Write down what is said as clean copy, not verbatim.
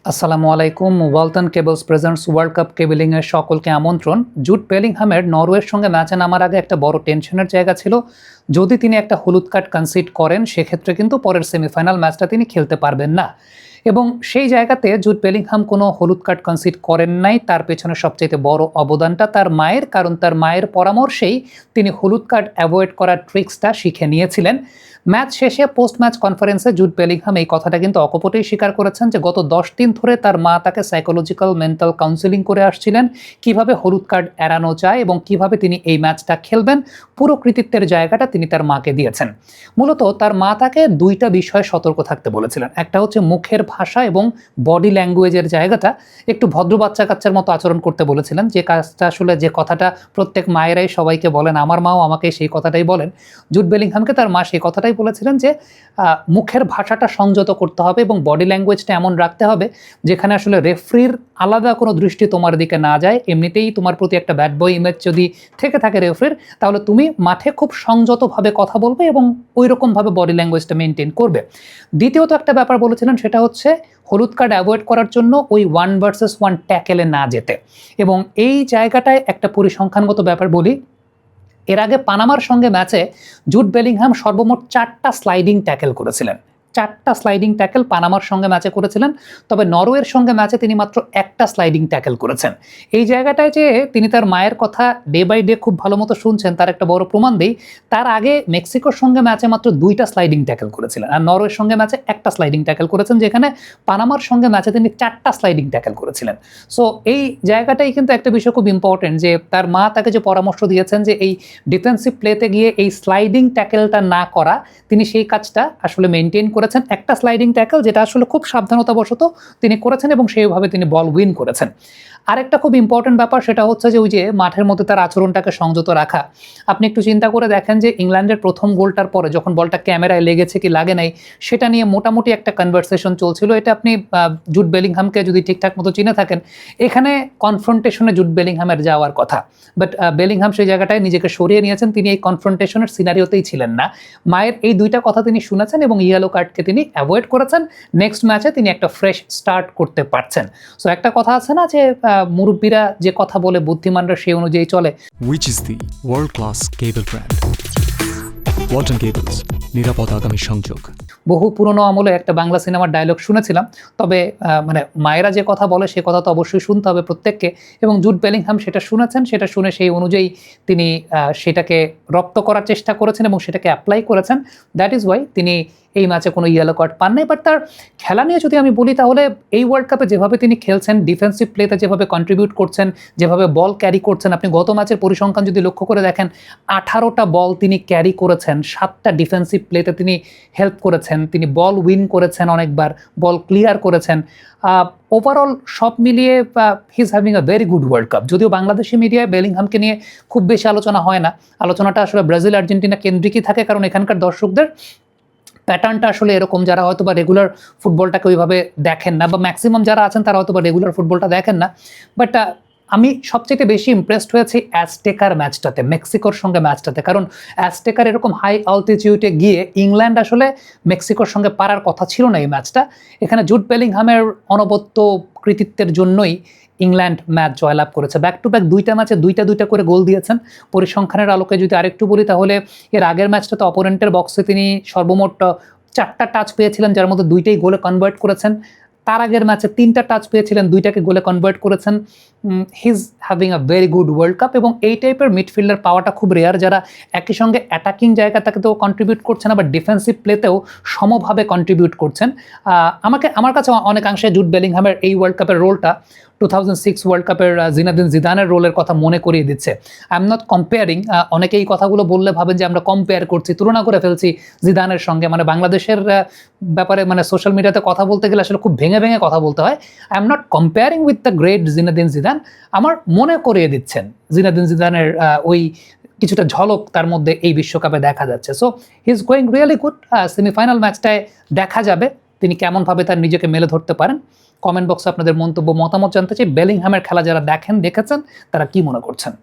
আসসালামু আলাইকুম। Walton cables presents world cup কেবলিংয়ের সকলকে আমন্ত্রণ। জুড বেলিংহামের নরওয়ের সঙ্গে ম্যাচে নামার আগে একটা বড় টেনশনের জায়গা ছিল। যদি তিনি একটা হলুদ কার্ড কনসিড করেন সেক্ষেত্রে কিন্তু পরের সেমিফাইনাল ম্যাচটা তিনি খেলতে পারবেন না, এবং সেই জায়গাতে জুড বেলিংহাম কোনো হলুদ কার্ড কনসিড করেন নাই। তার পেছনে সবচাইতে বড় অবদানটা তার মায়ের, কারণ তার মায়ের পরামর্শেই তিনি হলুদ কার্ড অ্যাভয়েড করার ট্রিক্সটা শিখে নিয়েছিলেন। ম্যাচ শেষে পোস্ট ম্যাচ কনফারেন্সে জুড বেলিংহাম এই কথাটা কিন্তু অকপটেই স্বীকার করেছেন যে গত 10 দিন ধরে তার মা তাকে সাইকোলজিক্যাল মেন্টাল কাউন্সেলিং করে আসছিলেন, কিভাবে হলুদ কার্ড এড়ানো যায় এবং কিভাবে তিনি এই ম্যাচটা খেলবেন। পুরো কৃতিত্বের জায়গাটা তিনি তার মাকে দিয়েছেন। মূলত তার মা তাকে দুইটা বিষয়ে সতর্ক থাকতে বলেছিলেন। একটা হচ্ছে মুখের ভাষা এবং বডি ল্যাঙ্গুয়েজের জায়গাটা একটু ভদ্র বাচ্চা কাচ্চার মতো আচরণ করতে বলেছিলেন, যে কাজটা আসলে যে কথাটা প্রত্যেক মায়েরাই সবাইকে বলেন, আমার মাও আমাকে সেই কথাটাই বলেন। জুড বেলিংহামকে তার মা সেই কথাটাই বলেছিলেন যে মুখের ভাষাটা সংযত করতে হবে এবং বডি ল্যাঙ্গুয়েজটা এমন রাখতে হবে যেখানে আসলে রেফরির আলাদা কোনো দৃষ্টি তোমার দিকে না যায়। এমনিতেই তোমার প্রতি একটা ব্যাড বয় ইমেজ যদি থেকে থাকে রেফরির, তাহলে তুমি মাঠে খুব সংযতভাবে কথা বলবে এবং ওই রকমভাবে বডি ল্যাঙ্গুয়েজটা মেনটেন করবে। দ্বিতীয়ত একটা ব্যাপার বলেছিলেন, সেটা হচ্ছে হলুদ কার্ড অ্যাভয়েড করার জন্য ওই 1 ভার্সেস 1 ট্যাকেলে না যেতে। এবং এই জায়গাটায় একটা পরিসংখ্যানগত ব্যাপার বলি। এর আগে পানামার সঙ্গে ম্যাচে জুড বেলিংহাম সর্বমোট 4টা স্লাইডিং ট্যাকেল করেছিলেন। 4টা স্লাইডিং ট্যাকেল পানামার সঙ্গে ম্যাচে করেছিলেন, তবে নরওয়ের সঙ্গে ম্যাচে তিনি মাত্র একটা স্লাইডিং ট্যাকেল করেছেন। এই জায়গাটায় যে তিনি তার মায়ের কথা ডে বাই ডে খুব ভালো মতো শুনছেন তার একটা বড় প্রমাণ দেই। তার আগে মেক্সিকোর সঙ্গে ম্যাচে মাত্র 2টা স্লাইডিং ট্যাকেল করেছিলেন, আর নরওয়ের সঙ্গে ম্যাচে একটা স্লাইডিং ট্যাকেল করেছেন, যেখানে পানামার সঙ্গে ম্যাচে তিনি 4টা স্লাইডিং ট্যাকেল করেছিলেন। সো এই জায়গাটাই কিন্তু একটা বিষয় খুব ইম্পর্টেন্ট, যে তার মা তাকে যে পরামর্শ দিয়েছেন যে এই ডিফেন্সিভ প্লেতে গিয়ে এই স্লাইডিং ট্যাকেলটা না করা, তিনি সেই কাজটা আসলে মেনটেন করেছেন। একটা স্লাইডিং ট্যাকল যেটা আসলে খুব সাবধানতাবশত তিনি করেছেন এবং সেইভাবে তিনি বল উইন করেছেন। আরেকটা খুব ইম্পর্টেন্ট ব্যাপার, সেটা হচ্ছে যে ওই যে মাঠের মধ্যে তার আচরণটাকে সংযত রাখা। আপনি একটু চিন্তা করে দেখেন যে ইংল্যান্ডের প্রথম গোলটার পরে যখন বলটা ক্যামেরায় লেগেছে কি লাগে নাই, সেটা নিয়ে মোটামুটি একটা কনভারসেশন চলছিল। এটা আপনি জুড বেলিংহামকে যদি ঠিকঠাক মতো চিনে থাকেন, এখানে কনফ্রন্টেশনে জুড বেলিংহামের যাওয়ার কথা, বাট বেলিংহাম সেই জায়গাটায় নিজেকে সরিয়ে নিয়েছেন। তিনি এই কনফ্রন্টেশনের সিনারিওতেই ছিলেন না। মায়ের এই দুইটা কথা তিনি শুনেছেন এবং ইয়েলো কার্ডকে তিনি অ্যাভয়েড করেছেন। নেক্সট ম্যাচে তিনি একটা ফ্রেশ স্টার্ট করতে পারছেন। সো একটা কথা আছে না যে মুরব্বীরা যে কথা বলে বুদ্ধিমানরা সেই অনুযায়ী চলে। Which is the world-class cable brand? Walton cables, নিরাপদ আগামী সংযোগ। বহু পুরনো আমলে একটা বাংলা সিনেমার ডায়লগ শুনেছিলাম, তবে মানে মায়েরা যে কথা বলে সে কথা তো অবশ্যই শুনতে হবে প্রত্যেককে, এবং জুড বেলিংহাম সেটা শুনেছেন। সেটা শুনে সেই অনুযায়ী তিনি সেটাকে রপ্ত করার চেষ্টা করেছেন এবং সেটাকে অ্যাপ্লাই করেছেন। দ্যাট ইজ ওয়াই তিনি এই ম্যাচে কোনো ইয়েলো কার্ড পান নাই। বাট তার খেলা নিয়ে যদি আমি বলি, তাহলে এই ওয়ার্ল্ড কাপে যেভাবে তিনি খেলছেন, ডিফেন্সিভ প্লেতে যেভাবে কন্ট্রিবিউট করছেন, যেভাবে বল ক্যারি করছেন, আপনি গত ম্যাচের পরিসংখ্যান যদি লক্ষ্য করে দেখেন, 18টা বল তিনি ক্যারি করেছেন, 7টা ডিফেন্সিভ প্লেতে তিনি হেল্প করেছেন, তিনি বল উইন করেছেন, অনেকবার বল ক্লিয়ার করেছেন। ওভারঅল সব মিলিয়ে he is having a very good world cup. যদিও বাংলাদেশি মিডিয়ায় বেলিংহামকে নিয়ে খুব বেশি আলোচনা হয় না, আলোচনাটা আসলে ব্রাজিল আর্জেন্টিনা কেন্দ্রিকই থাকে, কারণ এখানকার দর্শকদের প্যাটার্নটা আসলে এরকম, যারা হয়তো বা রেগুলার ফুটবলটাকে ওইভাবে দেখেন না, বা ম্যাক্সিমাম যারা আছেন তারা হয়তো বা রেগুলার ফুটবলটা দেখেন না। বাট আমি সবচেয়ে বেশি ইমপ্রেসড হয়েছি অ্যাজটেকার ম্যাচটাতে, মেক্সিকোর সঙ্গে ম্যাচটাতে। কারণ অ্যাজটেকার এরকম হাই অল্টিটিউডে গিয়ে ইংল্যান্ড আসলে মেক্সিকোর সঙ্গে পারার কথা ছিল না এই ম্যাচটা। এখানে জুড বেলিংহামের অনবদ্য কৃতিত্বের জন্যই ইংল্যান্ড ম্যাচ জয়লাভ করেছে। ব্যাক টু ব্যাক 2টা ম্যাচে 2টা করে গোল দিয়েছেন। পরিসংখ্যানের আলোকে যদি আরেকটু বলি, তাহলে এর আগের ম্যাচটাতে অপোনেন্টের বক্সে তিনি সর্বমোট 4টা টাচ পেয়েছিলেন, যার মধ্যে 2টাই গোলে কনভার্ট করেছেন। তার আগের ম্যাচে 3টা টাচ পেয়েছিলেন, 2টাকে গোলে কনভার্ট করেছেন। He is having a very good world cup, এবং এই টাইপের মিডফিল্ডার পাওয়াটা খুব রেয়ার, যারা একই সঙ্গে অ্যাটাকিং জায়গাটাকেও কন্ট্রিবিউট করছেন, আবার ডিফেন্সিভ প্লেতেও সমভাবে কন্ট্রিবিউট করছেন। আমার কাছে অনেকাংশে জুড বেলিংহামের এই ওয়ার্ল্ড কাপের রোলটা 2006 ওয়ার্ল্ড কাপের জিনেদিন জিদানের রোলের কথা মনে করিয়ে দিচ্ছে। আই এম নট কম্পেয়ারিং, অনেকে এই কথাগুলো বললে ভাবেন যে আমরা কম্পেয়ার করছি, তুলনা করে ফেলছি জিদানের সঙ্গে। মানে বাংলাদেশের ব্যাপারে মানে সোশ্যাল মিডিয়াতে কথা বলতে গেলে আসলে খুব ভেঙে ভেঙে কথা বলতে হয়। I am not comparing with the great Zinedine Zidane. আমার মনে করিয়ে দিচ্ছেন জিনেদিন জিদানের ওই কিছুটা ঝলক তার মধ্যে এই বিশ্বকাপে দেখা যাচ্ছে। So he is going really good. Semifinal ম্যাচটায় দেখা যাবে তিনি কেমনভাবে তার নিজেকে মেলে ধরতে পারেন। কমেন্ট বক্সে আপনাদের মন্তব্য মতামত জানতে চাই। বেলিংহামের খেলা যারা দেখেছেন, দেখেছেন, তারা কি মনে করছেন।